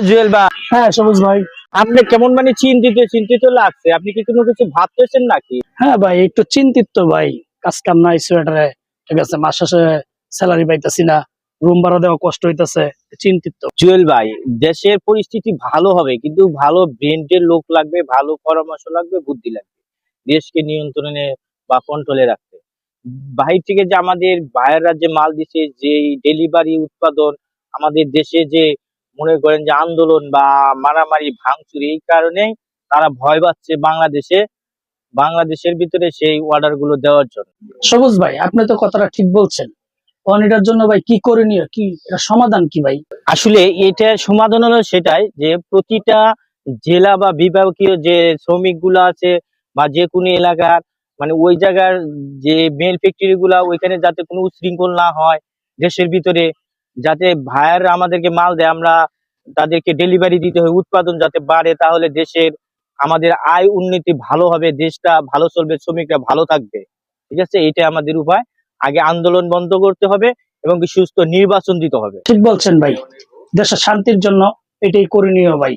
জুয়েল ভাই, হ্যাঁ সবুজ ভাই। আপনি কেমন মানে চিন্তিত চিন্তিত লাগছে? আপনি কি কোনো কিছু ভাবতেছেন নাকি? হ্যাঁ ভাই, একটু চিন্তিত তো ভাই। কাজ কাম নাই সোয়েটারে, ঠিক আছে, মাস শেষে স্যালারি পাইতেছি না, রুম ভাড়া দেওয়া কষ্ট হইতেছে, চিন্তিত। জুয়েল ভাই, দেশের পরিস্থিতি ভালো হবে, কিন্তু ভালো ব্রেন্ডের লোক লাগবে, ভালো পরামর্শ লাগবে, বুদ্ধি লাগবে দেশকে নিয়ন্ত্রণে বা কন্ট্রোলে রাখতে। বাহির থেকে যে আমাদের বাইরের রাজ্যে মাল দিছে, যে ডেলিভারি উৎপাদন, আমাদের দেশে যে মনে করেন যে আন্দোলন বা মারামারি ভাঙচুর, এই কারণে তারা ভয় পাচ্ছে বাংলাদেশের ভিতরে সেই অর্ডার গুলো দেওয়ার জন্য। সবুজ ভাই, আপনি তো কথাটা ঠিক বলছেন। এটার জন্য ভাই কি করণীয়, কি এটা সমাধান কি ভাই? আসলে এটা সমাধান হলো সেটাই যে প্রতিটা জেলা বা বিভাগীয় যে শ্রমিক গুলা আছে বা যে কোনো এলাকার, মানে ওই জায়গার যে মেল ফ্যাক্টরি গুলা, ওইখানে যাতে কোনো উচ্ছৃঙ্খল না হয় দেশের ভিতরে, যাতে ভাইয়াররা আমাদেরকে মাল দেয়, আমরা তাদেরকে ডেলিভারি দিতে হয়, উৎপাদন যাতে বাড়ে, তাহলে দেশের আমাদের আয় উন্নতি ভালো হবে, দেশটা ভালো চলবে, শ্রমিকরা ভালো থাকবে। ঠিক আছে, এটাই আমাদের উপায়। আগে আন্দোলন বন্ধ করতে হবে এবং কি সুস্থ নির্বাচন দিতে হবে। ঠিক বলছেন ভাই, দেশের শান্তির জন্য এটাই করণীয় ভাই।